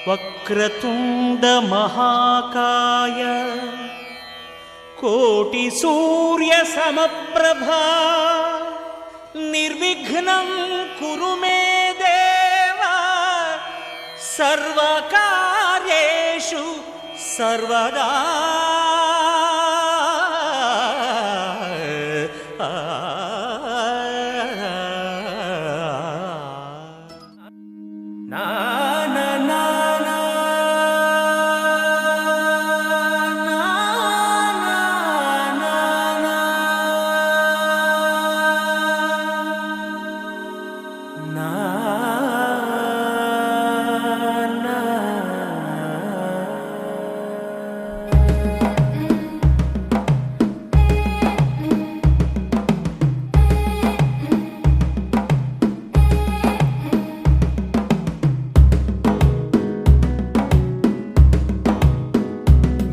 వక్రతుండ మహాకాయ కోటి సూర్య సమప్రభా నిర్విఘ్నం కురు మే దేవ సర్వకార్యేషు సర్వదా.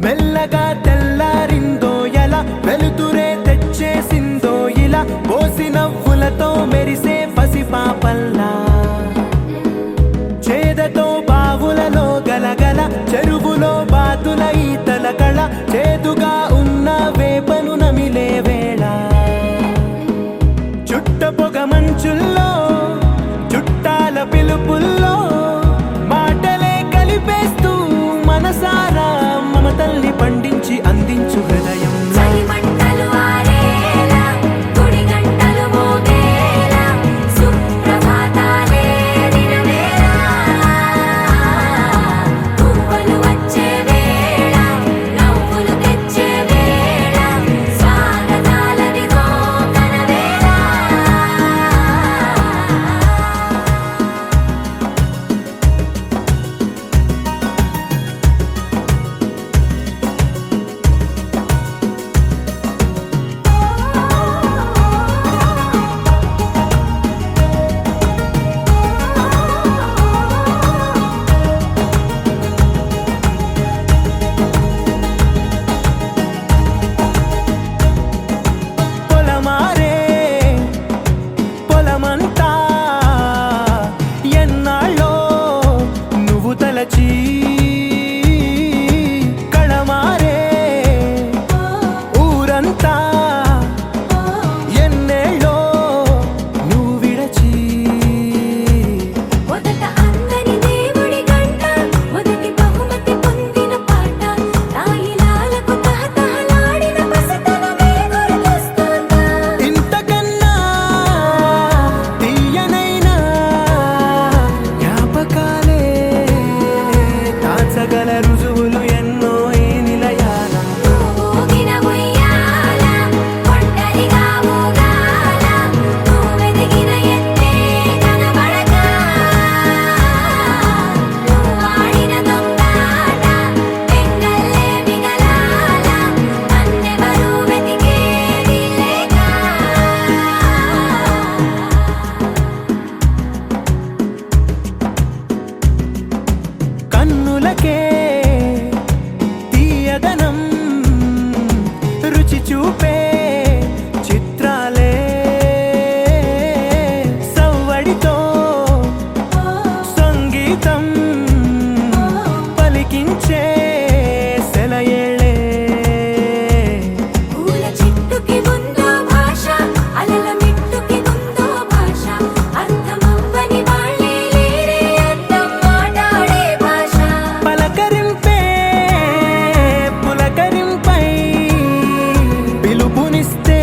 మెల్లగా తెల్లారిందో ఎలా వెలుతురే తెచ్చేసిందో ఇలా పోసి నవ్వులతో మెరిసే పసిపాపల్లా చేదతో బావులలో గలగల చెరువులో బాతుల ఈతల కళ చేదుగా ఉన్న వేపను నమిలే వేళ చుట్ట పొగ మంచుల్లో చుట్టాల పిలుపుల్లో మాటలే కలిపేస్తూ మనసారా మమతల్ని పండించి అందించు హృదయం. కళమారే ఊరంతా ఎన్నేళ్ళో నువ్వు విడచి మొదట అందరి దేవుడి గంట మొదటి బహుమతి పొందిన పాట తాయిలాలకు తహతహలాడిన పసితనమే గుర్తొస్తుందా. ఇంతకన్నా తీయనైనా జ్ఞాపకాలే దాచగల రుజువులు ఎన్నో ఈ నిలయాల. ఊగిన ఉయ్యాల ఒంటరిగా ఊగాల నువ్వెదిగిన ఎత్తే కనబడక నువ్వాడిన దొంగాట పెంగల్లే మిగలాల నన్నెవరూ వెతికేది లేక. కన్నులకే తీయదనం రుచి చూపే చిత్రాలే సవ్వడితో సంగీతం పలికించే సెలయేళే పూల చిట్టుకి ఉందో భాష అలల మిట్టుకి ఉందో భాష అర్థమవ్వని వాళ్ళే లేరే అర్థం మాట్లాడే భాష. పలకరింపే పులకరింపై పిలుపునిస్తే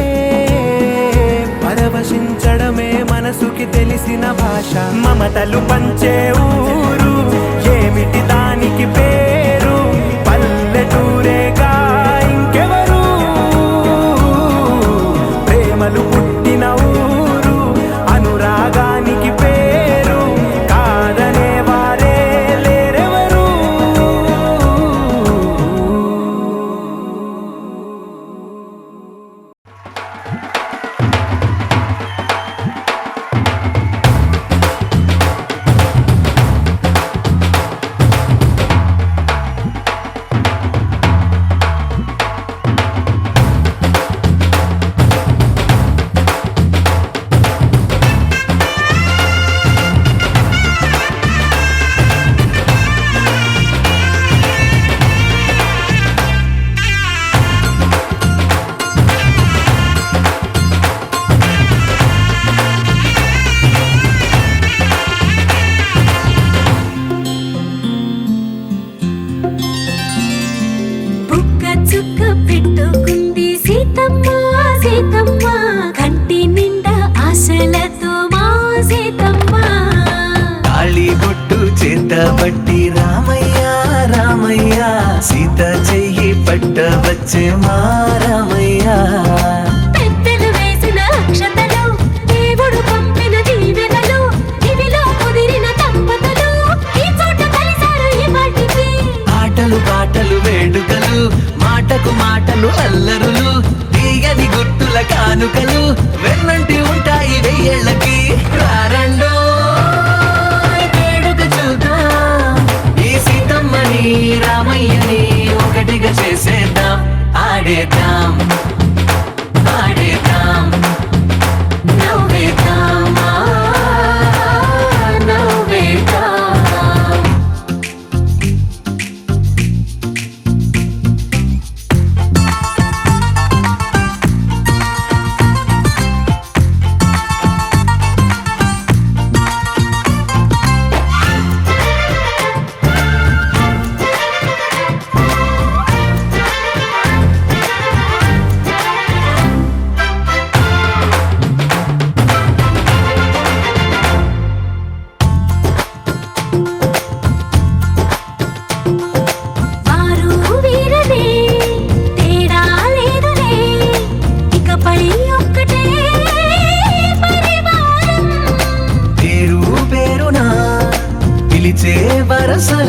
పరవశించడమే మనసుకి తెలిసిన భాష. మమతలు పంచే ఊరు ఏమిటి దానికి పేరు పల్లెటూరేగా ఇంకెవరు ప్రేమలు పుట్టిన ఊరు అనురాగానికి పేరు కాదనే వారే లేరెవరు.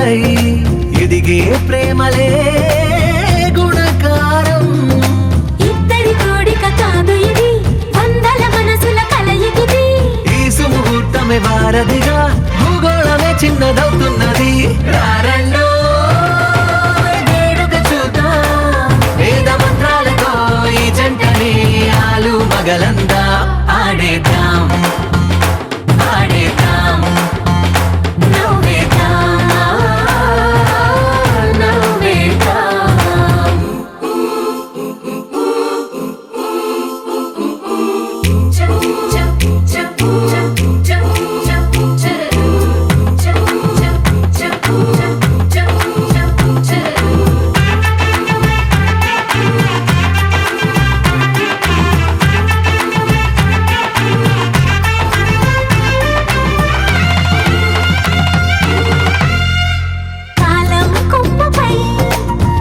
రంగులై ఎదిగే ప్రేమలే గుణకారం. ఇద్దరి కోడిక కాదు ఇది, వందల మనసుల కలయికిది. ఈ సుముహూర్తమే వారధిగా భూగోళమే చిన్నదవుతున్నది. రారండో వేడుక చూద్దాం, వేద మంత్రాలతో ఈ జంటని ఆలు మగలందా ఆడేద్దాం ఆడేద్దాం నవ్వేద్దాం, నవ్వేద్దాం. చప్ చప్ చప్ చప్ చప్ చప్ చప్ చప్ చప్ చప్ చప్ చప్. కాలం కొమ్మపై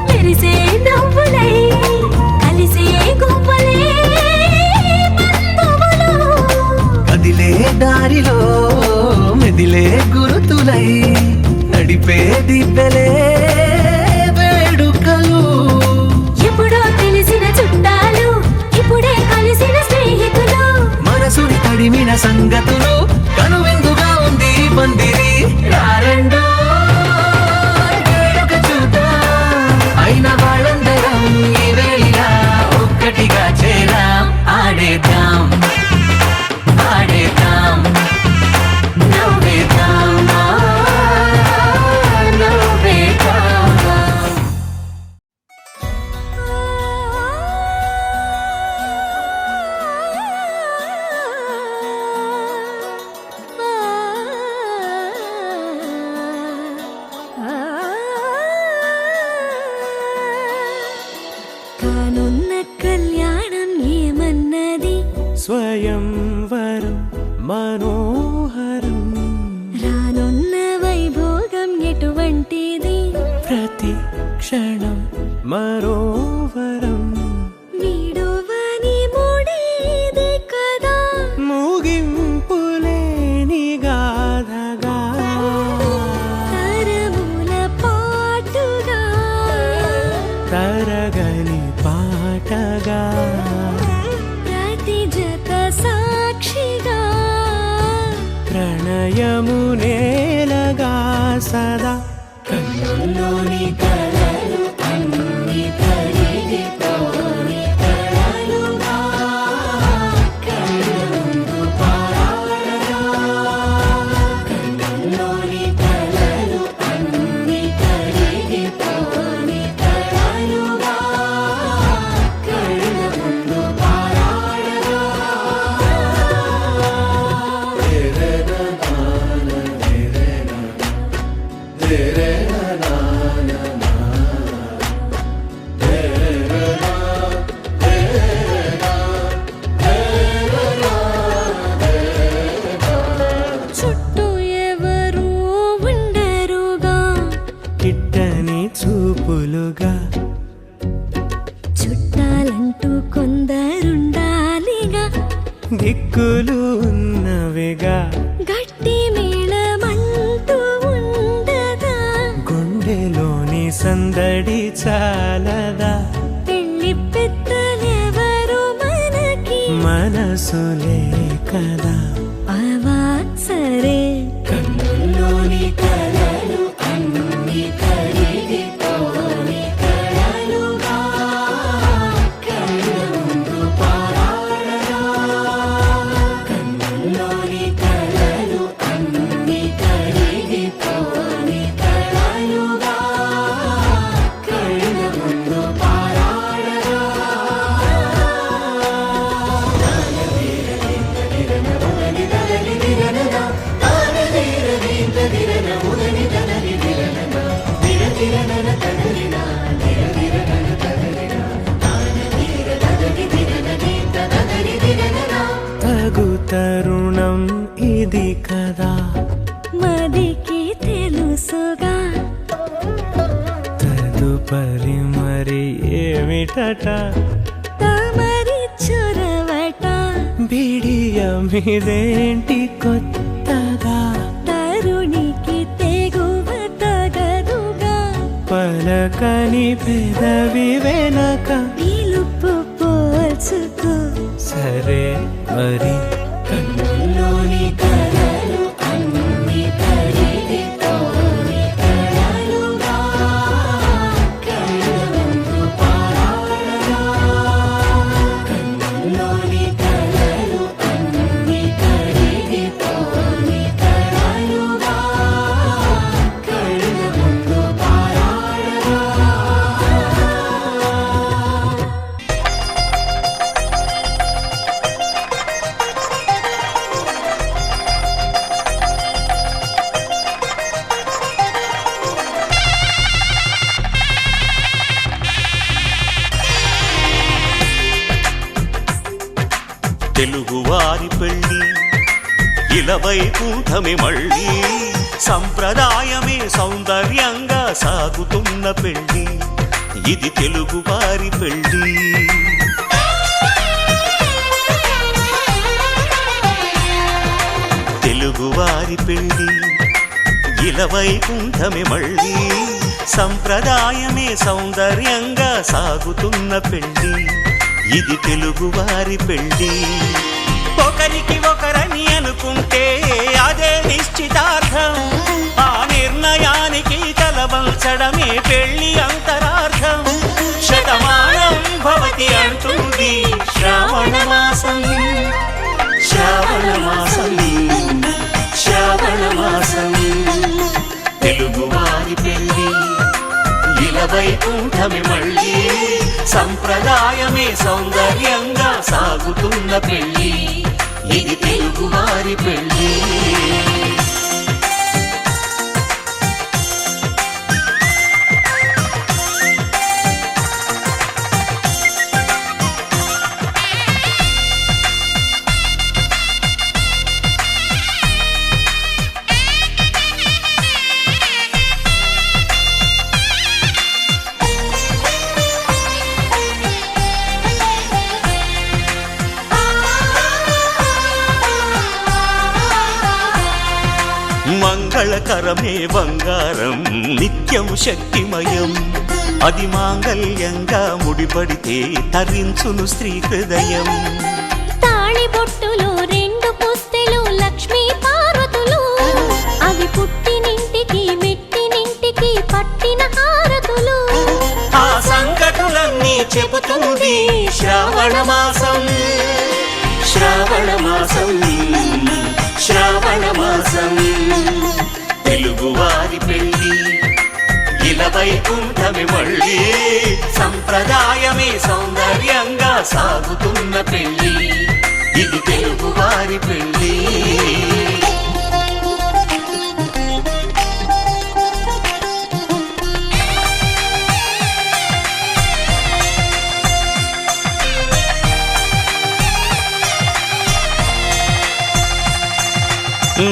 మెరిసే నవ్వులై కలిసే గువ్వలే బంధువులు. కదిలే దారిలో మెదిలే గురుతులై నడిపే దివ్యలే వేడుకలు. ఎప్పుడో తెలిసిన చుట్టాలు, ఇప్పుడే కలిసిన స్నేహితులు. మనసుని తడిమిన సంగతులు కనువిందుగా ఉంది ఈ పందిరి. రారండో వేడుక చూద్దాం, అయిన వాళ్ళందరం ఈ వేళ ఒక్కటిగా చేరాం. ఆడేద్దాం ఆడేద్దాం నవ్వేద్దాం, నవ్వేద్దాం. కానున్న కళ్యాణం ఏమన్నది, స్వయంవరం మనోహరం రానున్న వైభోగం ఎటువంటిది, ప్రతి క్షణం మరోవరం వీడువని మూడేది కదా. ముగింపులేని గాథగా తరముల పాటుగా తరగని పాటగా ప్రతి జత సాక్షిగా ప్రణయము నేలగా సదా కన్నుల్లోని కలలు అన్ని కరిగిపోని కలలుగా కళ్ళముందు పారాడగా. కన్నుల్లోని కలలు అన్ని కరిగిపోని కలలుగా కళ్ళముందు పారాడగా. చుట్టూ ఎవరు ఉండరుగా, కిట్టని చూపులుగా చుట్టాలంటూ కొందరుండాలిగా. దిక్కులు ఉన్నవిగా గట్టి మేళమంటూ ఉండదా, గుండెలోని సందడి చాలదా. పెళ్లి పెద్దలెవరు మనకి, మనసులే కదా అవా సరే. కన్నుల్లోని కలలు అన్ని కరిగిపోని కలలుగా కళ్ళముందు పారాడగా. కన్నుల్లోని కలలు అన్ని కరిగిపోని కలలుగా కళ్ళముందు పారాడగా. తగు తరుణం ఇది కదా మదికి తెలుసుగా, తదుపరి మరి ఏమిటట తమరి చొరవట. బిడియమిదేంటి కొత్తగా తరుణికి తెగువ తగద పలకని పెదవి వెనక పిలుపు పోల్చుకో సరే మరి కన్నుల్లోని కలలు అన్ని కరిగిపోని కలలుగా కళ్ళముందు పారాడగా కన్నుల్లోని కలలు అన్ని కరిగిపోని కలలుగా కళ్ళముందు పారాడగా తెలుగువారి పెళ్ళి ఇలవైకుంఠమే మళ్ళీ సంప్రదాయమే సౌందర్యంగా సాగుతున్న పెళ్ళి ఇది తెలుగువారి పెళ్ళి తెలుగువారి పెళ్ళి ఇలవైకుంఠమే మళ్ళీ సంప్రదాయమే సౌందర్యంగా సాగుతున్న పెళ్ళి ఇది తెలుగువారి పెళ్ళి ఒకరికి ఒకరని అనుకుంటే అదే నిశ్చితార్థం ఆ నిర్ణయానికి తలవంచడమే పెళ్ళి అంతరార్థం శతమానం భవతి అంటుంది శ్రావణ మాసం శ్రావణ మాసం శ్రావణ మాసం తెలుగువారి పెళ్ళి ఇలవైకుంఠమే మళ్ళీ సంప్రదాయమే సౌందర్యంగా సాగుతున్న పెళ్ళి ఇది తెలుగువారి పెళ్ళి మంగళకరమే బంగారం నిత్యం శక్తిమయం అది మాంగళ్యంగా ముడిపడితే తరించును స్త్రీ హృదయం తాళిబొట్టులో రెండు పుస్తెలు లక్ష్మీ పార్వతులు అవి పుట్టినింటికి మెట్టినింటికి పట్టిన హారతులు ఆ సంగతులన్నీ చెబుతుంది శ్రావణ మాసం శ్రావణ మాసం శ్రావణ మాసం తెలుగువారి పెళ్ళి ఇలవైకుంఠమే మళ్ళీ సంప్రదాయమే సౌందర్యంగా సాగుతున్న పెళ్ళి ఇది తెలుగువారి పెళ్ళి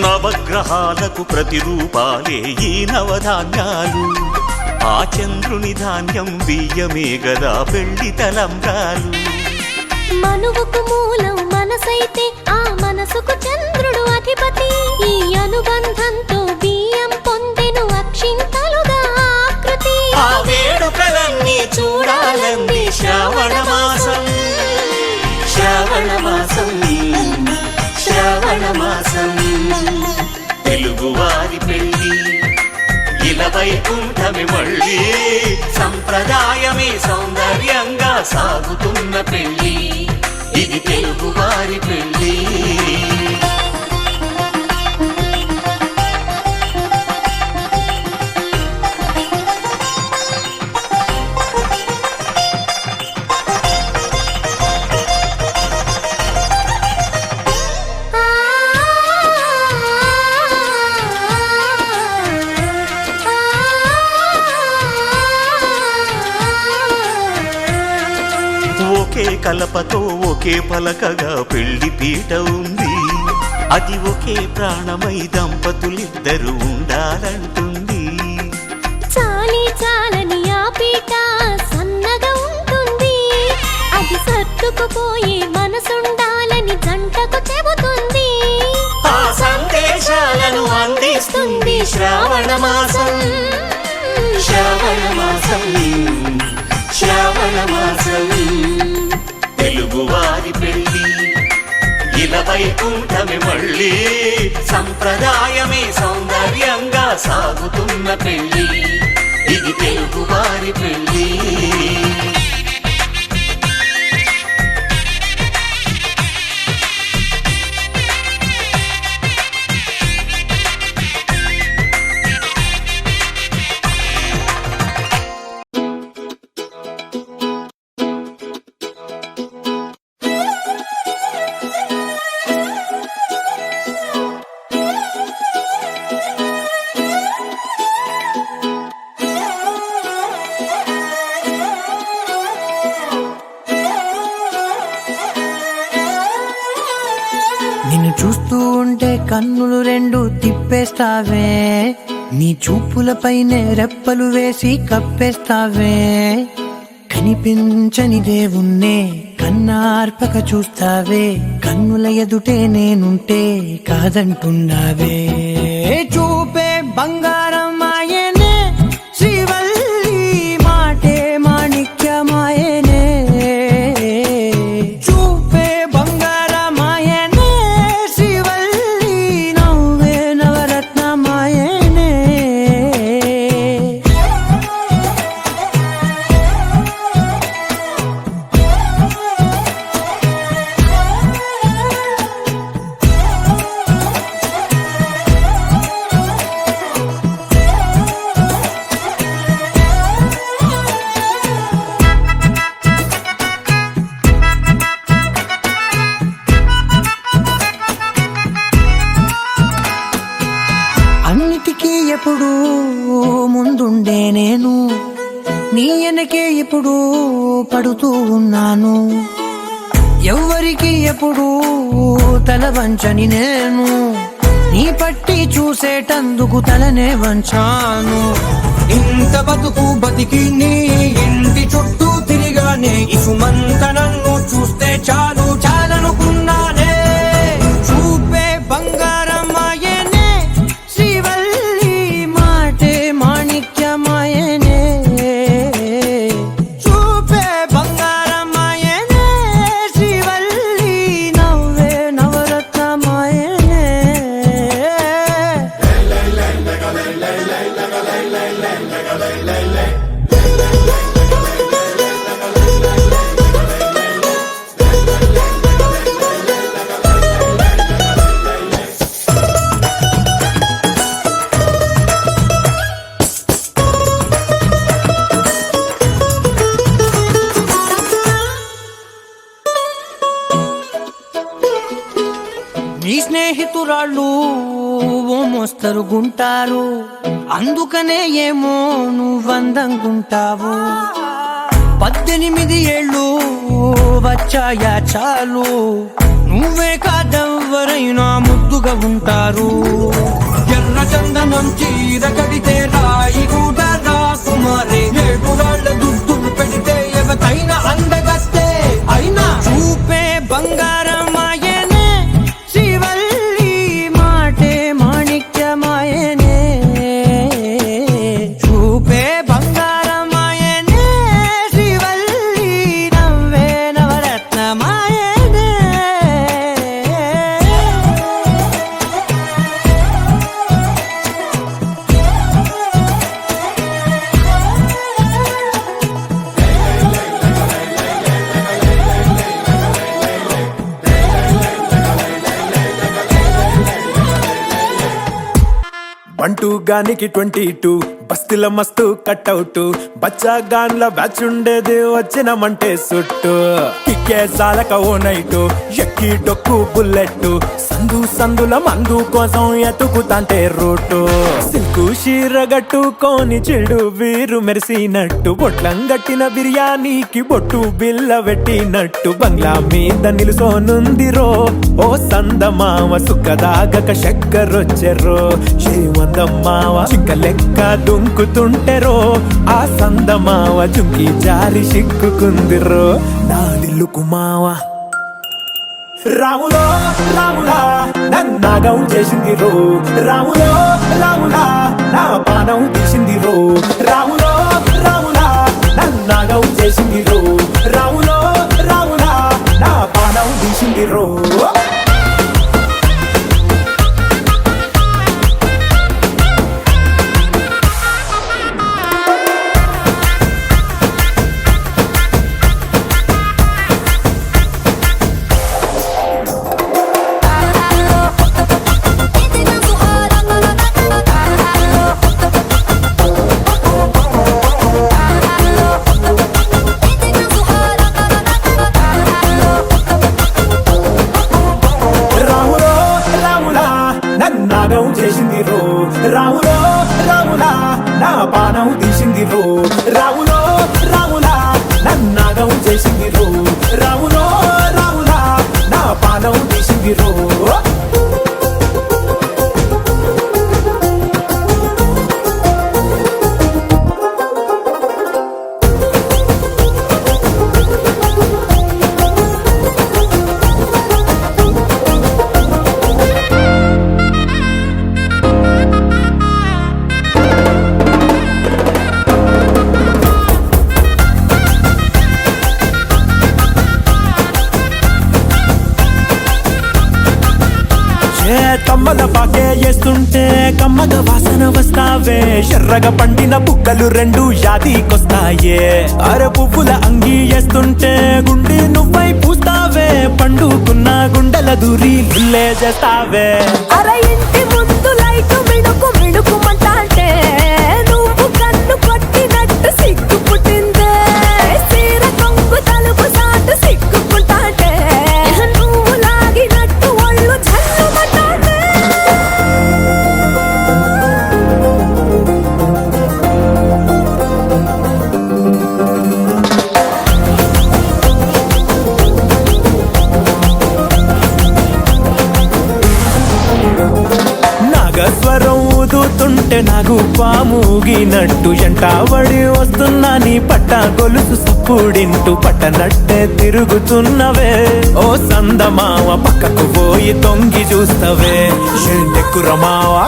నవగ్రహాలకు ప్రతిరూపాలే ఈ నవధాన్యాలు ఆ చంద్రుని ధాన్యం బియ్యమే గదా పెళ్లి తలంబ్రాలు మనువుకు మూలం మనసైతే ఆ మనసుకు చంద్రుడు అధిపతి ఈ అనుబంధంతో బియ్యం పొందెను అక్షింతలుగా ఆకృతి ఆ వేడుకలన్నీ చూడాలంది శ్రావణ మాసం శ్రావణ మాసం శ్రావణ మాసం తెలుగువారి పెళ్ళి ఇలవైకుంఠమే మళ్ళీ సంప్రదాయమే సౌందర్యంగా సాగుతున్న పెళ్ళి ఇది తెలుగువారి పెళ్ళి ఒకే కలపతో ఒకే పలకగా పెళ్లి పీట ఉంది అది ఒకే ప్రాణమై దంపతులిద్దరు ఉండాలంటుంది చాలి చాలని ఆ పీట సన్నగా ఉంటుంది అది సర్దుకుపోయే మనసుండాలని జంటకు చెబుతుంది ఆ సందేశాలను అందిస్తుంది శ్రావణ మాసం శ్రావణ మాసం శ్రావణ మాసం తెలుగువారి పెళ్ళి ఇలా వైకుంఠమే మళ్ళీ సంప్రదాయమే సౌందర్యంగా సాగుతున్న పెళ్ళి ఇది తెలుగువారి పెళ్ళి నిన్ను చూస్తూ ఉంటే కన్నులు రెండు తిప్పేస్తావే నీ చూపులపైనే రెప్పలు వేసి కప్పేస్తావే కనిపించని దేవుణ్ణే కన్నార్పక చూస్తావే కన్నుల ఎదుటే నేనుంటే కాదంటున్నావే చూపే బంగారం ఆయనే శ్రీవల్లి మాటే మాణిక్యమాయనే చూపే బంగారమాయనే శ్రీవల్లి నవ్వే నవరత్నమాయనే అన్నిటికీ ఎప్పుడు ముందుండే నేను నీ వెనకే ఎప్పుడు పడుతూ ఉన్నాను ఎవ్వరికి ఎప్పుడు తల వంచని నేను నీ పట్టి చూసేటందుకు తలనే వంచాను ఇంత బతుకు బతికి నీ ఇంటి చుట్టూ తిరిగానే ఇసుమంత నన్ను చూస్తే చాలు చాలనుకున్నానే చూపే బంగారమాయనే శ్రీవల్లి మాటే మాణిక్యమాయనే చూపే బంగారమాయనే శ్రీవల్లి నవ్వే నవరత్నమాయనే నీ స్నేహితురాళ్ళు ఓ మోస్తరుగుంటారు అందుకనే ఏమో నువ్వందంగుంటావు 18 ఏళ్ళు వచ్చాయా చాలు నువ్వే కాదెవ్వరైనా ముద్దుగా ఉంటారు ఎర్ర చందనం చీర కడితే రాయి కూడా రాకుమారే 7 రాళ్ళ దుద్దులు పెడితే ఎవతైనా అందగస్తే అయినా చూపే బంగారమాయనే శ్రీవల్లి మాటే మాణిక్యమాయనే చూపే బంగారమాయనే శ్రీవల్లి నవ్వే నవరత్నమాయనే బంటూ గానికి 22 బస్తిల మస్తు కట్అవుట్ బచ్చా గాన్ల బ్యాచ్ ఉండేది వచ్చినమంటే సుట్టు కిక్కే సాలక ఓ నైటు ఎక్కి డొక్కు బుల్లెట్ సందుల మందు కోసం ఎతుకుతాంటే రూటు సిల్కు షీరగట్టుకోని చెడు వీరు మెరిసినట్టు బొట్లం గట్టిన బిర్యానీకి బొట్టు బిల్ల పెట్టినట్టు బంగ్లా మీద నిలుసోనుందిరో ఓ సందమావ సుఖదాగక చక్కరొచ్చెరో చేమందమ్మావ చిక్క లెక్క దుంకుతుంటెరో ఆ సందమావ జుంకి జారి సిక్కుకుందిరో నాడిల్లుకు మావ రాములో రాములా నన్న నన్నాగం చేసింది రో రాములో రాములా నా పానం తీసింది రో రాములో రాములా నన్నాగం చేసింది రో రాములో రాములా నా పానం తీసింది రో రాములో రాములా నన్నాగం చేసింది రో రాములో రాములా నా పానం తీసింది రో రాములో రాములా నన్నాగం చేసింది రో రాములో రాములా నా పానం తీసింది రో కమ్మల పాకే వేస్తుంటే కమ్మగ వాసన వస్తావే ఎర్రగా పండిన బుక్కలు రెండు యాదికొస్తాయే అర పువ్వుల అంగి వేస్తుంటే గుండె నువ్వై పూస్తావే పండుకున్న గుండెల దూరి లుల్లే చేస్తావే అరే ఇంటి ముందు లైట్ మిణుకు మిణుకుమంటాంటే నువ్వు కన్ను కొట్టినట్టు సిగ్గు పుట్టిందే సీర కొంగు తలుపు సాటు సిగ్గుకుంటాంటే నువ్వు లాగినట్టు ఒళ్ళు జల్లుమంటాంటే నాగస్వరం ఊదుతుంటే నాకు పాముగినట్టు ఎంటావడి వస్తున్నా నీ పట్ట గొలుసు సప్పుడింటూ పట్టనట్టే తిరుగుతున్నవే ఓ సందమావ పక్కకు పోయి తొంగి చూస్తవే ఎండెక్కురమావా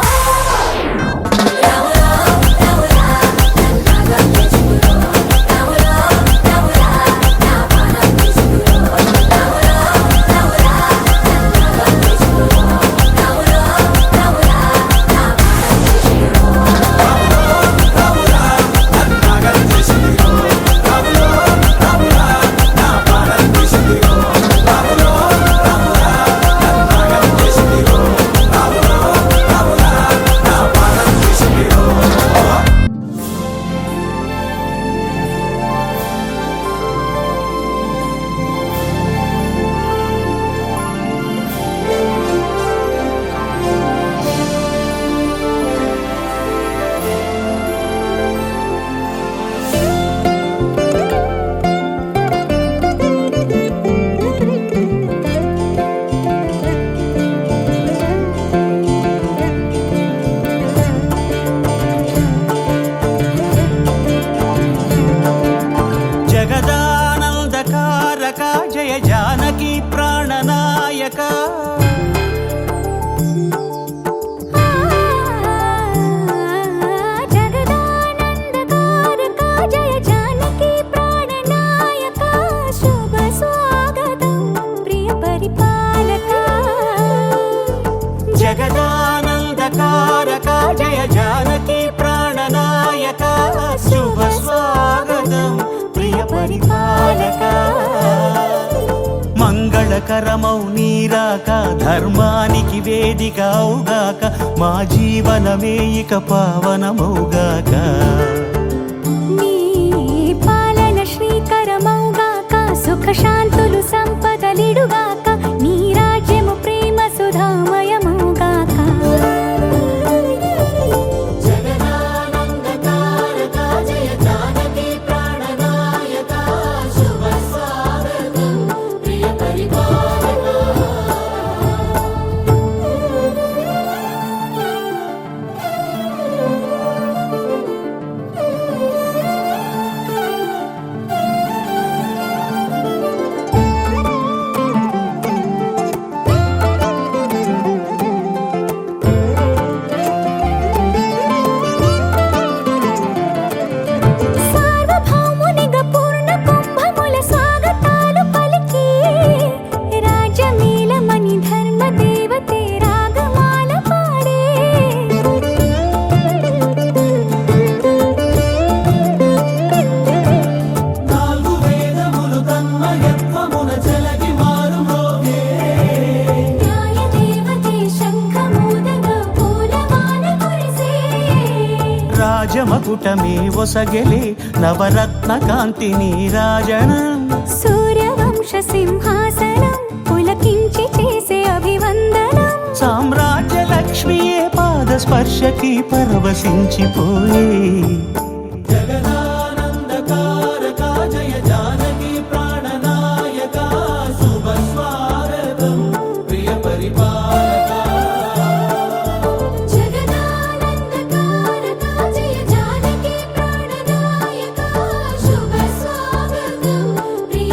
జగదానందకారక జయ జానకి ప్రాణనాయక జగదానందకారక జయ జానకి ప్రాణనాయక శుభ స్వాగతం ప్రియ పరిపాలక జగదానందకారక జయ జానకి ప్రాణనాయక శుభ స్వాగతం ప్రియ పరిపాలక మంగళకరమౌ నీరాక ధర్మానికి వేదిక అవుగాక మా జీవనమే ఇక పావనమౌగాక నీ పాలన శ్రీకరమౌగాక సుఖ శాంతులు సంపదలిడుగాక నీ రాజ్యము ప్రేమ సుధామయమౌగాక జగదానందకారక జయ జానకి ప్రాణనాయక శుభ స్వాగతం ప్రియ పరిపాలక రాజమకుటమే ఒసగెలే నవరత్న కాంతి నీరాజనం సూర్యవంశ సింహాసనం పులకించి చేసే అభివందనం సామ్రాజ్య లక్ష్మియే పాద స్పర్శకి పరవశించిపోయే జగదానందకారక జయ జానకి ప్రాణనాయక శుభ స్వాగతం ప్రియ పరిపాలక జగదానందకారక జయ జానకి ప్రాణనాయక శుభ స్వాగతం ప్రియ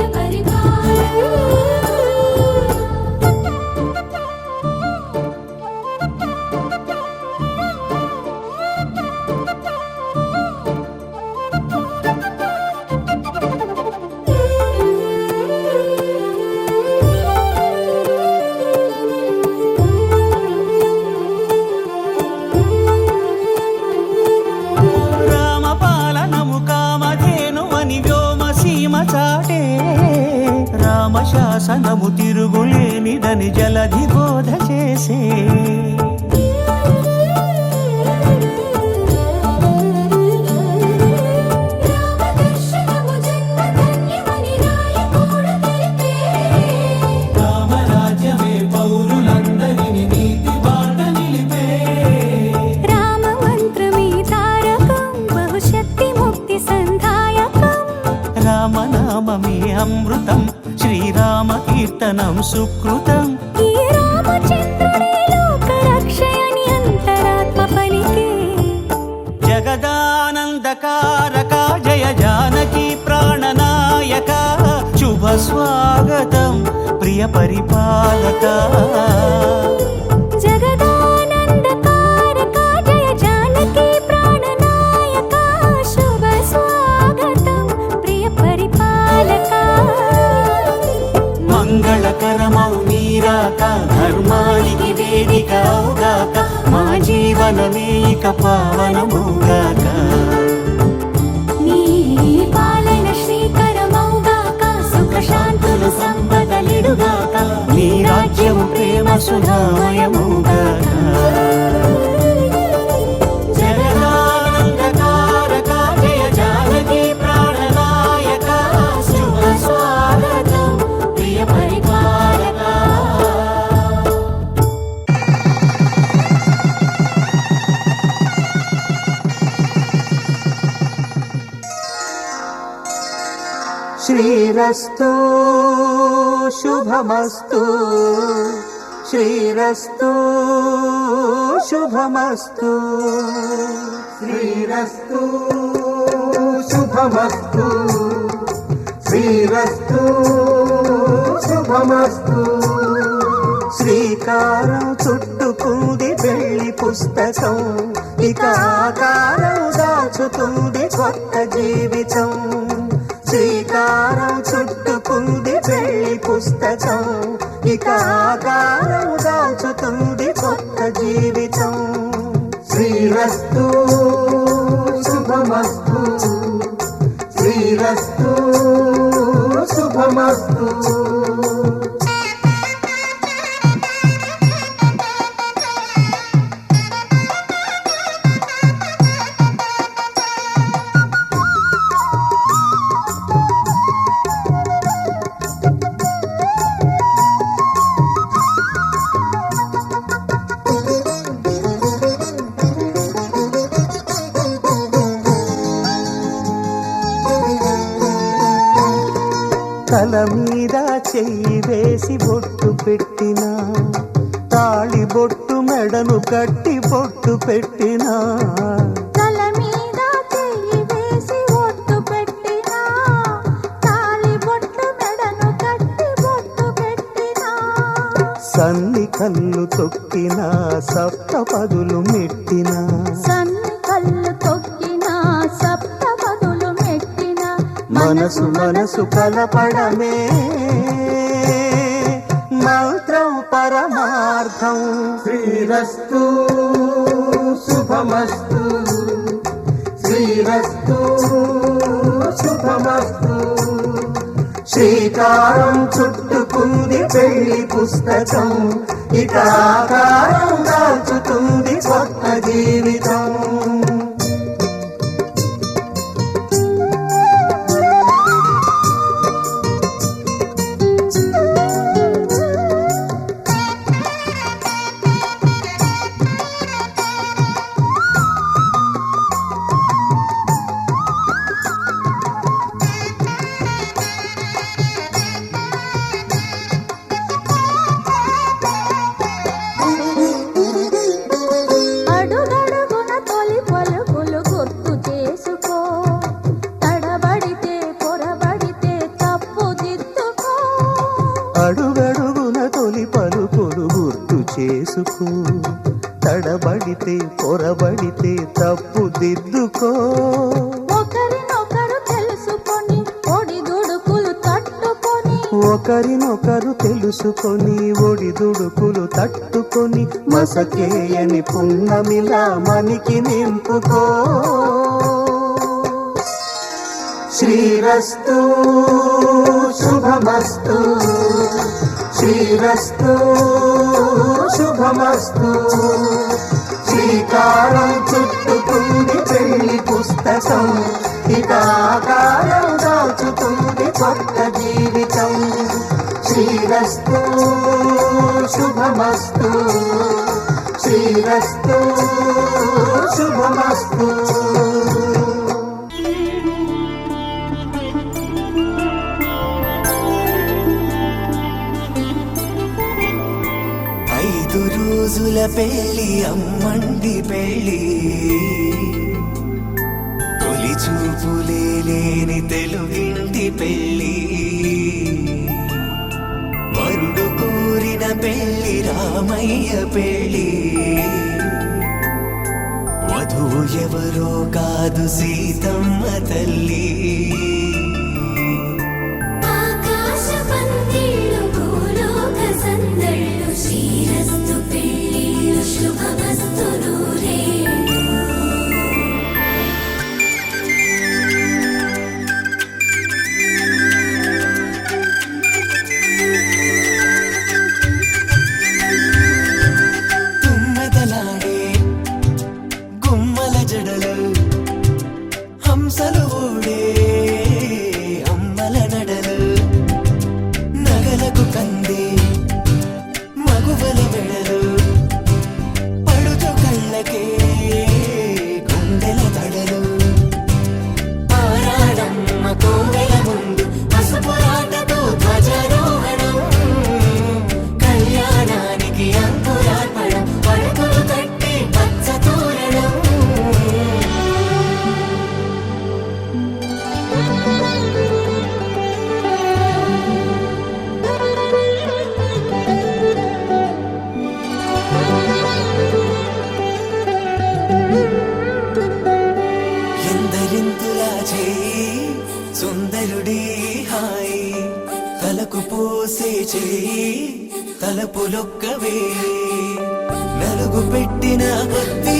రామపాలనము కామధేను అని వ్యోమసీమ చాటే రామశాసనము తిరుగులేనిదని జలధి బోధ చేసే రామదర్శనము జన్మధన్యమని రాయకూడ తెలిపే రామరాజ్యమే పౌరులందరిని నీతి బాట నిలిపే రామ మంత్రమే తారకం బహుశక్తి ముక్తి సంధాయకం రామనామమే అమృతం శ్రీరామ కీర్తనం సుకృతం ఈ రామచంద్రుడే లోకరక్షయని అంతరాత్మ పలికే జగదానందకారక జయ జానకి ప్రాణనాయక శుభ స్వాగతం ప్రియ పరిపాలక జగదానందకారక జయ జానకి ప్రాణనాయక శుభ స్వాగతం ప్రియ పరిపాలక మంగళకరమౌ నీరాక ధర్మానికి వేదిక అవుగాక మా జీవనమే ఇక పావనమౌగాక నీ పాలన శ్రీకరమౌగాక సుఖ శాంతులు సంపదలిడుగాక నీ రాజ్యము ప్రేమ సుధామయమౌగాక జగదానందకారక జయ జానకి ప్రాణనాయక శుభ స్వాగతం ప్రియ పరిపాలక శ్రీరస్తు శుభమస్తు శ్రీరస్తు శుభమస్తు శ్రీరస్తు శుభమస్తు శ్రీరస్తు శుభమస్తు శ్రీకారం చుట్టుకుంది వెళ్ళి పుస్తకం ఇక ఆకారం దాచుతుంది కొత్త జీవితం శ్రీకారం చుట్టుకుంది వెళ్ళి పుస్తకం ఇక ఆకారం దాచుతుంది కొత్త జీవితం శ్రీరస్తు శుభమస్తు శ్రీరస్తు శుభమస్తు తల మీద చెయ్యి వేసి బొట్టు పెట్టినా తాళి బొట్టు మెడను కట్టి బొట్టు పెట్టినా తల మీద చెయ్యి వేసి ఒట్టు పెట్టినా తాళి బొట్టు మెడను కట్టి బొట్టు పెట్టినా సన్ని కళ్ళు తొక్కినా సప్త పదులు మెట్టినా సన్ని కళ్ళు తొక్కినా సప్త పదులు మెట్టినా మనసు మనసు కలపడమే మంత్రం పరమార్థం శ్రీరస్తు శుభమస్తు శ్రీరస్తు శుభమస్తు శ్రీకారం చుట్టుకుంది పెళ్లి పుస్తకం ఇక ఆకారం దాచుతుంది కొత్త జీవితం చేసుకో, తడబడితే పొరబడితే తప్పు దిద్దుకో. ఒకరినొకరు తెలుసుకొని ఒడిదుడుకులు తట్టుకొని, ఒకరినొకరు తెలుసుకొని ఒడిదుడుకులు తట్టుకొని, మసకేయని పున్నమిలా మనికి నింపుకో. శ్రీరస్తు శుభమస్తు, శ్రీరస్తు శుభమస్తు. శ్రీకారం చుట్టుకుంది పెళ్లి పుస్తకం, ఇక ఆకారం దాచుతుంది కొత్త జీవితం. శ్రీరస్తు శుభమస్తు, శ్రీరస్తు శుభమస్తు. ఐదు రోజుల పెళ్లి అమ్మండి పెళ్లి, తొలి చూపులే లేని తెలుగింటి పెళ్లి. వరుడు కోరిన పెళ్లి రామయ్య పెళ్లి, వధువు ఎవరో కాదు సీతమ్మ తల్లి. ఆకాశ పందిళ్ళు భూలోక సందళ్ళు, శ్రీరస్తు పెళ్ళిళ్ళు శుభమస్తు నూరేళ్ళు. తుమ్మెదలాడే గుమ్మల జడలు, హంసలు ఊడే అమ్మల నడలు, నగలకు కంది మగువల మెడలు, పడుచు కళ్ళకే గుండెల తడలు. ఆరాడమ్మ కోవెల ముందు పసుపురాటతో ధ్వజారోహణం, కళ్యాణానికి అంకురార్పణం, పడకలు కట్టి పచ్చ తోరణం. ఎందరింతులా చేయి సుందరుడి హాయి, తలకు పోసే చేయి తలపులొక్కవే. నలుగు పెట్టిన కొద్దీ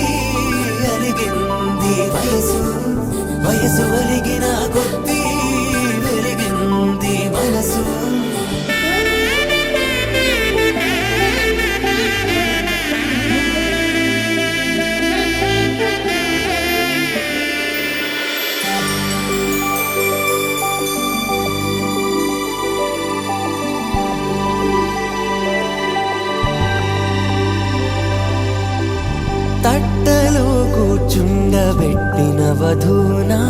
అరిగింది వయసు, వయసు ఒరిగిన కొద్దీ వెలిగింది మనసు. తట్టలో కూర్చుండబెట్టిన వధూనా,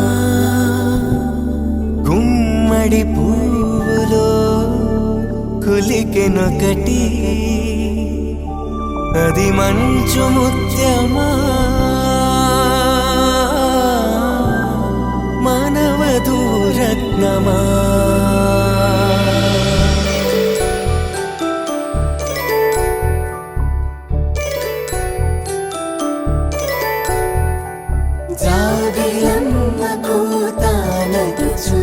గుమ్మడి పువ్వులో కులికెనొకటి, అది మంచు ముత్యమా మానవధూరత్నమా. జాబిలమ్మ కూతానగుచు,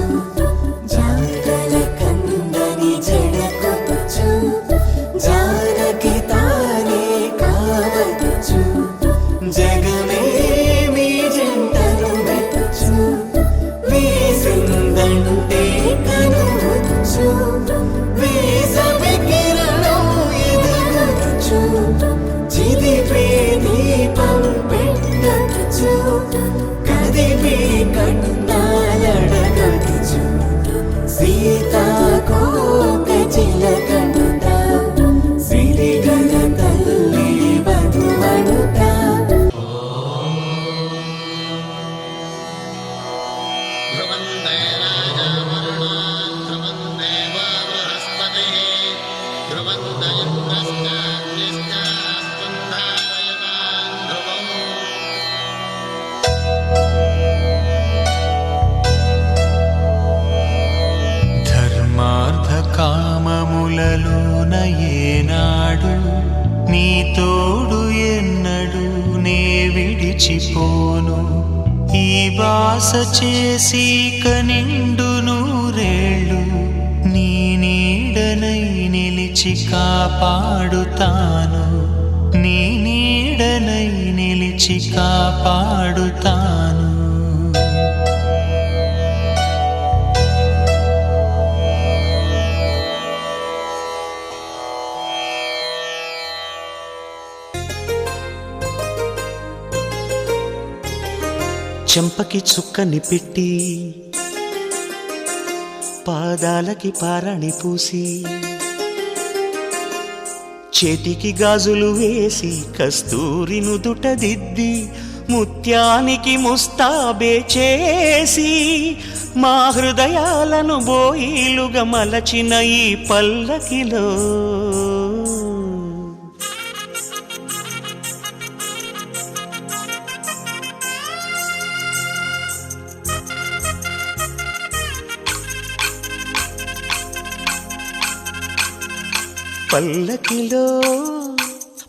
జాగల కందని జడకొచ్చు, జానకి తానే కావదుచు, జగమే మీ జంటను వెతుచు, వీసిందంటే కనువచ్చు, వీసవి కిరణం ఎదుగుచు, చిదిపే దీపం పెట్టచ్చు, కదిపే కన్నాలడగచ్చు, సీతాకోక చిలకనుట, సిరిగల తల్లి వధువనుట. ధర్మార్థ కామములలోన ఏనాడు నీ తోడు ఎన్నడు నే విడిచిపోను ఈ బాస చేసి కనిండు నూరేళ్ళు నీ నీడనై నిలిచి కాపాడుతాను నీ నీడనై నిలిచి కాపాడుతాను చెంపకి చుక్కని పెట్టి పాదాలకి పారాణి పూసి చేతికి గాజులు వేసి కస్తూరి నుదుట దిద్ది ముత్యానికి ముస్తాబే చేసి మా హృదయాలను బోయిలుగా మలచిన ఈ పల్లకిలో పల్లకిలో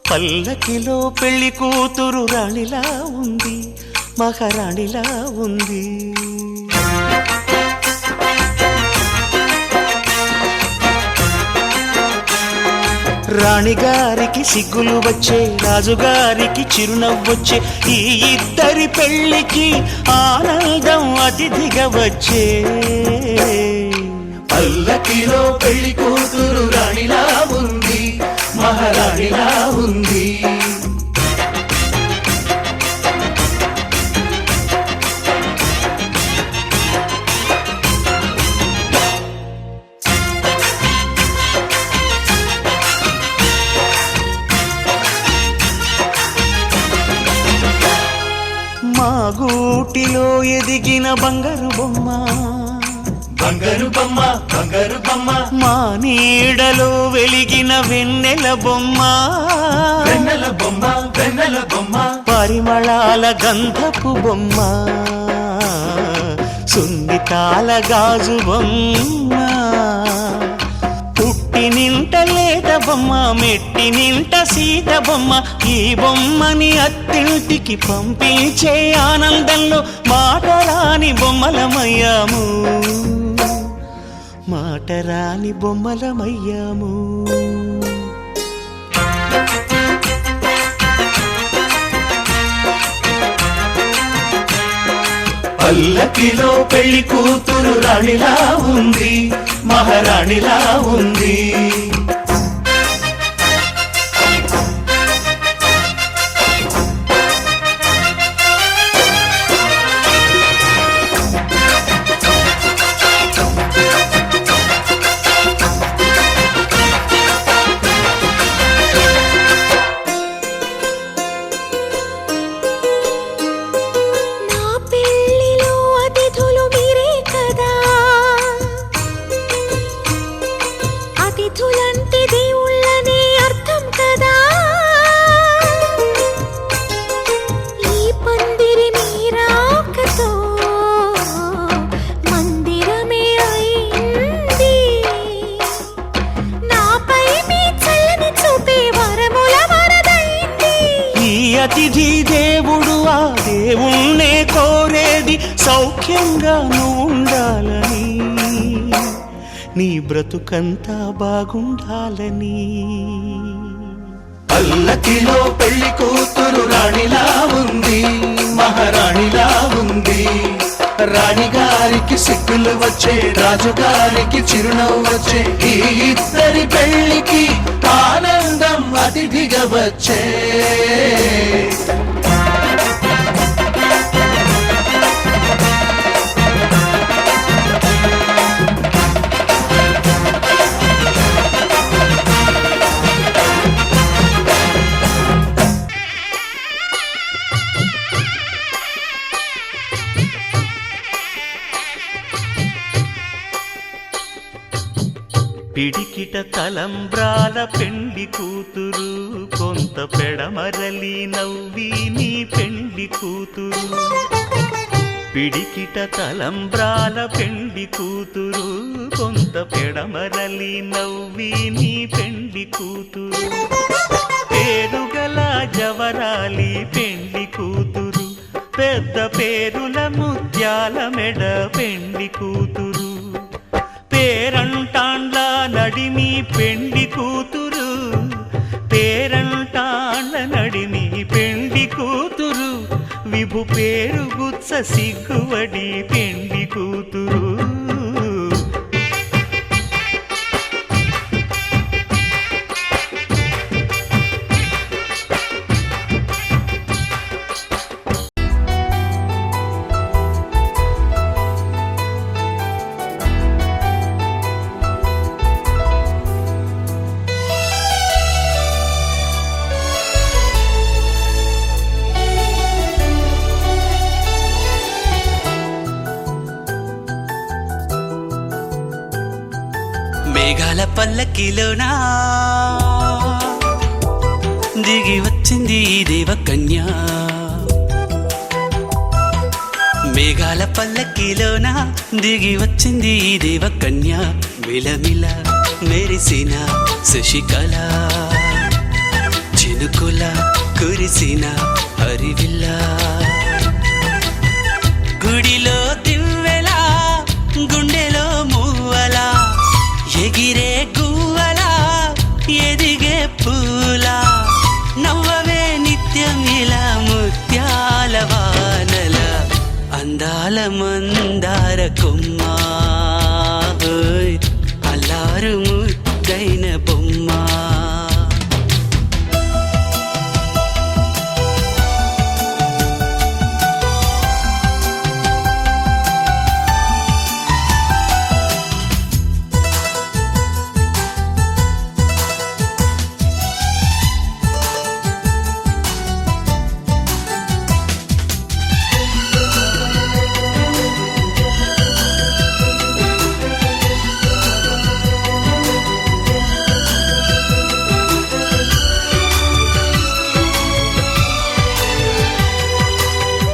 పల్లకిలో పెళ్లి కూతురు రాణిలా ఉంది మహారాణిలా ఉంది రాణిగారికి సిగ్గులు వచ్చే రాజుగారికి చిరునవ్వొచ్చే ఈ ఇద్దరి పెళ్లికి ఆనందం అతిథిగా వచ్చే పల్లకిలో పెళ్లి కూతురు రాణిలా ఉంది మహారాణిలా ఉంది మా గూటిలో ఎదిగిన బంగారు బొమ్మ బంగారు బొమ్మ బంగారు బొమ్మ మా నీడలో వెలిగిన వెన్నెల బొమ్మ వెన్నెల బొమ్మ వెన్నెల బొమ్మ పరిమళాల గంధపు బొమ్మ సున్నితాల గాజు బొమ్మ పుట్టి నింట లేత బొమ్మ మెట్టి నింట సీత బొమ్మ ఈ బొమ్మని అత్తింటికి పంపించే ఆనందంలో మాటరాని బొమ్మలమయ్యాము మాటరాని బొమ్మలమయ్యాము పల్లకిలో పెళ్లి కూతురు రాణిలా ఉంది మహారాణిలా ఉంది నా పెళ్ళిలో అతిథులు మీరే కదా అతిథులంటే దేవుళ్ళనే అర్థం కదా ఈ పందిరి మీరాకతో మందిరమే అయింది నాపై మీ చల్లని చూపే వరముల వరదైంది ఈ అతిథి దేవుడు ఆ దేవుణ్ణే కోరేది సౌఖ్యంగా నువ్వు ఉండాలని నీ బ్రతుకంతా బాగుండాలని పల్లకిలో పెళ్లి కూతురు రాణిలా ఉంది మహారాణిలా ఉంది రాణిగారికి సిగ్గులు వచ్చే రాజుగారికి చిరునవ్వు వచ్చే ఈ ఇద్దరి పెళ్లికి ఆనందం అతిథిగా వచ్చే పిడికిట తలంబ్రాల పెండ్లి కూతురు కొంత పెడమరలి నవ్వి నీ పెండ్లి కూతురు పిడికిట తలంబ్రాల పెండ్లి కూతురు కొంత పెడమరలి నవ్వి నీ పెండ్లి కూతురు పడవరాలి పెండ్లి కూతురు, పెద్ద పేరుల ముత్యాల మెడ పెండ్లి కూతురు, పేరంటాండ్ల నడిమి పెండ్లి కూతురు, పేరంటాండ్ల నడిమి పెండ్లి కూతురు, విభు పేరు గుత్స సిగ్గువడి పెండ్లి కూతురు. మేఘాల పల్లకిలోనా దిగి వచ్చింది ఈ దేవకన్య, మేఘాల పల్లకిలోనా దిగి వచ్చింది ఈ దేవకన్య, మిలమిల మెరిసిన శశికళ, చినుకుల కురిసిన హరివిల్ల, గుడిలో దివ్వెలా గుండెలో మూవలా, ఎగిరే గువ్వలా ఎదిగే పూలా, నవ్వవే నిత్యం ఇలా ముత్యాల వానల, అందాల మందార కొమ్మ, ఓయ్ అల్లారు ముద్దైన బొమ్మ.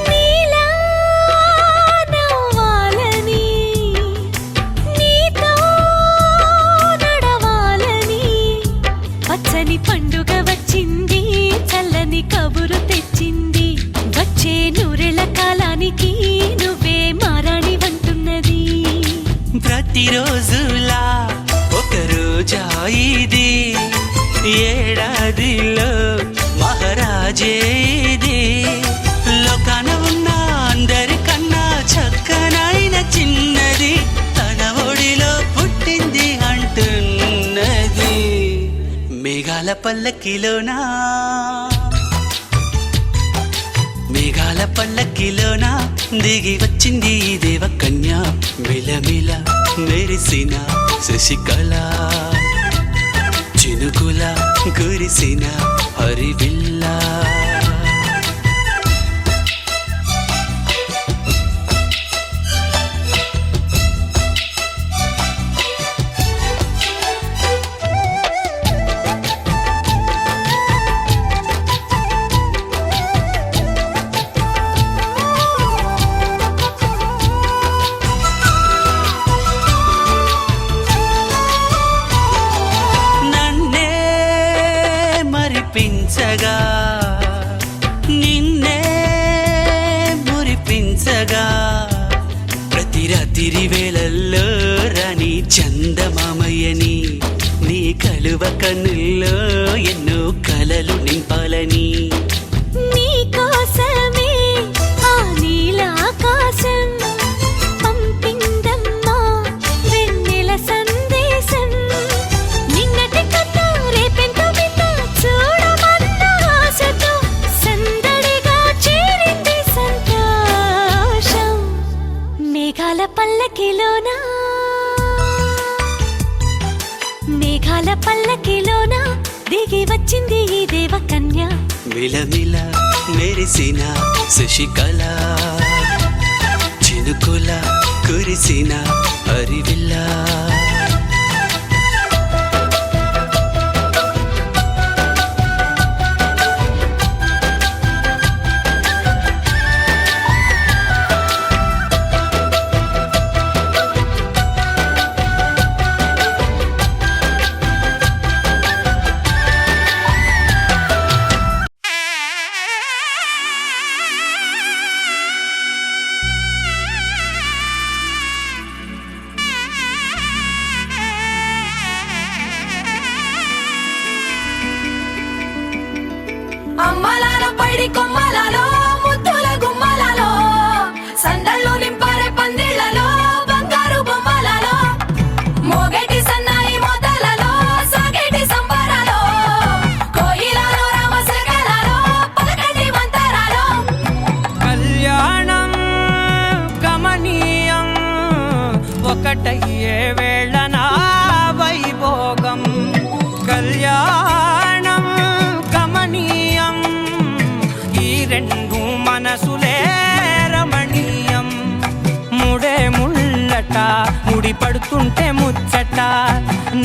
నీలా నవ్వాలని, నీతో నడవాలని, పచ్చని పండుగ వచ్చింది, చల్లని కబురు తెచ్చింది, వచ్చే నూరెళ్ళ కాలానికి నువ్వే మారాణి వంటున్నది. ప్రతిరోజులా ఒక రోజా ఇది, ఏడాదిలో మహారాజే ఇది, లోకాన ఉన్న అందరికన్నా చక్కనైన చిన్నది, తన ఒడిలో పుట్టింది అంటున్నది. మేఘాల పల్లకిలోనా మేఘాల పల్లకిలోనా దిగి వచ్చింది ఈ దేవకన్య, మిలమిల మెరిసిన శశికళ, చినుకుల కురిసిన హరివిల్ల. నన్నే మరిపించగా నిన్నే మురిపించగా, ప్రతి రాత్రి వేళల్లో రాణి చందమామయ్యని, నీ కలువ కన్నుల్లో ఎన్నో కలలు నింపాలని, నీ కోసమే ఆ నీలాకాశం పంపిందమ్మా వెన్నెల సందేశం, నిన్నటి కన్నా రేపెంతో వింత చూడమన్న ఆశతో సందడిగా చేరింది సంతోషం. మేఘాల పల్లకిలోనా మేఘాల పల్లకిలోనా దిగి వచ్చింది ఈ దేవకన్య, మిలమిల మెరిసిన శశికళ, చినుకుల కురిసిన హరివిల్ల. అమ్మలాలో పైడి కొమ్మలలో ముద్దుల గుమ్మలలో సందళ్ళు నింపారే పందిళ్లలో బంగారు బొమ్మలలో మోగేటి సన్నాయి మోతలలో సాగేటి సంబరాలో కోయిలలో రామసగలలో పలకటి మంతరాలో కళ్యాణం గమనీయం ఒకటయ్యే వేళ నా వైభోగం కళ్యాణం గమనీయం ఈ రెండు మనసులే రమణీయం ముడే ముళ్ళట ముడి పడుతుంటే ముచ్చట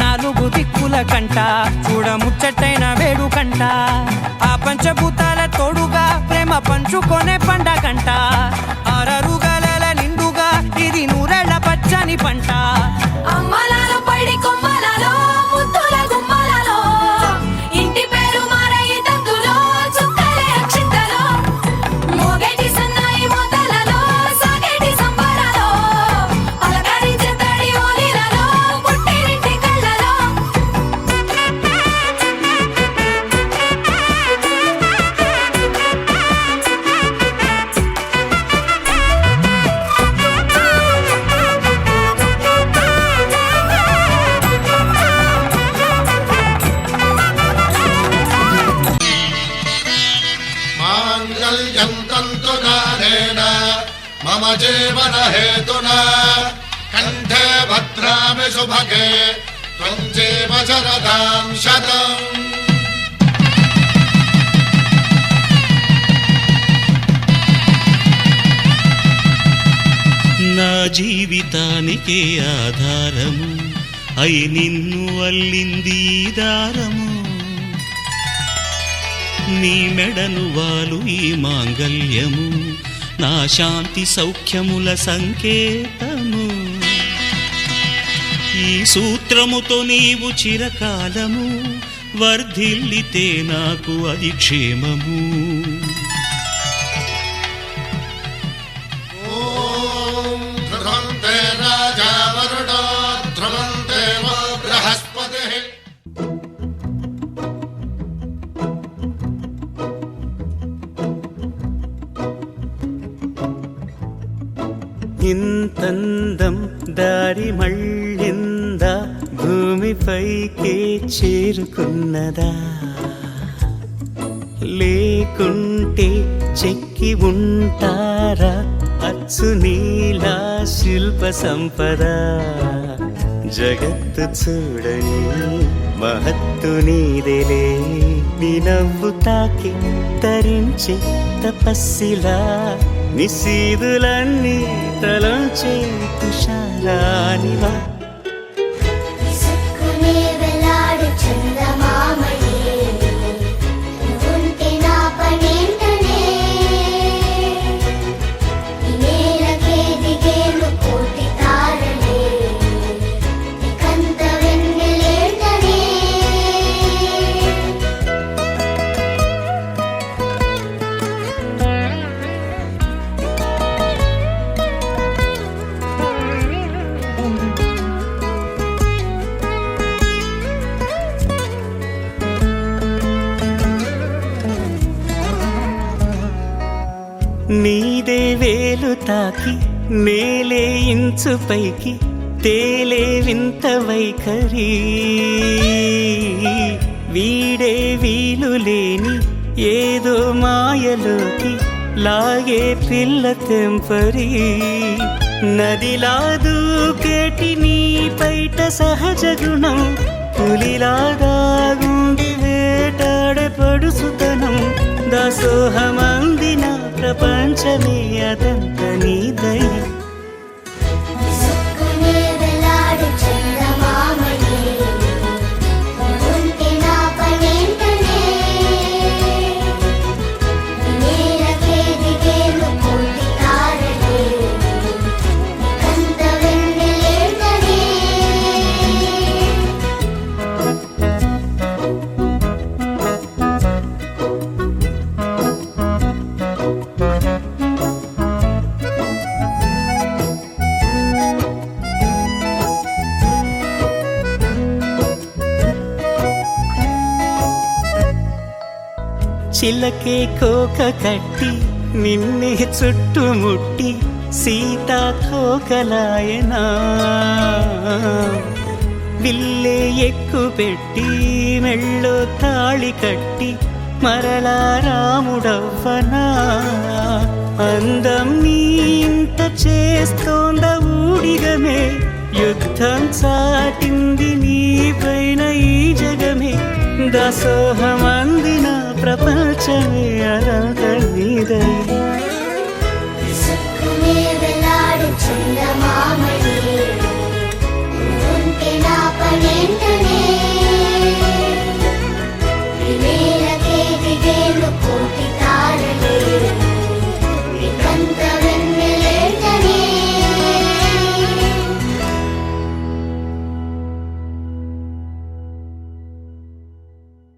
నాలుగు దిక్కుల కంట చూడ ముచ్చటైన వేడుకంట ఆ పంచభూతాల తోడుగా ప్రేమ పంచుకొనే పండగంట అరరుగల నిండుగా ఇది నూరెళ్ళ పచ్చని పంట అమ్మలాలో పైడి కొమ్మలలో ముద్దుల గుమ్మలలో ఇంటి పేరు మారయి తందులో చుక్కలే అక్షింతలో మోగేటి సన్నాయి మోతలలో సాగేటి సంబరాలో పలకరించే తడి ఓలిలలో పుట్టినింటి కళ్ళలో మాంగళ్యం తంతునానేన మమ జీవన హేతునా కంఠే భద్రామి శుభగే త్వం జీవ శరదాం శతం నా జీవితానికే ఆధారము అయి నిన్ను అల్లింది ఈ దారము నీ మెడను వాలు ఈ మాంగల్యము నా శాంతి సౌఖ్యముల సంకేతము ఈ సూత్రముతో నీవు చిరకాలము వర్ధిల్లితే నాకు అది క్షేమము ఓం ధ్రువంతే రాజా వరుణో ధ్రువం దేవో బృహస్పతిః ఇంతందం దారి మళ్ళిందా భూమిపైకే చేరుకున్నదా లేకుంటే చెక్కి ఉంటారా అచ్చు నీలా శిల్ప సంపద జగత్తు చూడని మహత్తు నీదేలే నీ నవ్వు తాకి తరించే తపస్సిలా నిశీదులన్నీ తలంచే తుషారానివా విసుక్కునే వెలాడు చందమామయే నువ్వుంటే నా పనేంటనే ఈ నేలకే దిగేను కోటి తారలే నీకంత వెన్నెలేంటనే నీదే వేలు తాకి నేలే ఇంచు పైకి తేలే వింత వైఖరి వీడే వీలు లేని ఏదో మాయలోకి లాగే పిల్ల తెంపరి నదిలా దూకేటి నీ పైట సహజ గుణం పులిలాగా గుండి వేటాడే పడుసుతనం దాసోహమందిన ప్రపంచమే అదంత నీ దయ విసుక్కునే వెలాడు చందమామయే నువ్వుంటే నా పనేంటనే ఈ నేలకే దిగేను కోటి తారలే నీకంత వెన్నెలేంటనే చిలకే కోక కట్టి నిన్నే చుట్టుముట్టి సీతాకోకలాయనా విల్లే ఎక్కు పెట్టి మెళ్ళో తాళి కట్టి మరలా రాముడవ్వనా అందం నీ ఇంత చేస్తోంద ఊడిగమే యుద్ధం చాటింది నీ పైన ఈ జగమే దాసోహమందిన ప్రపంచమే అరా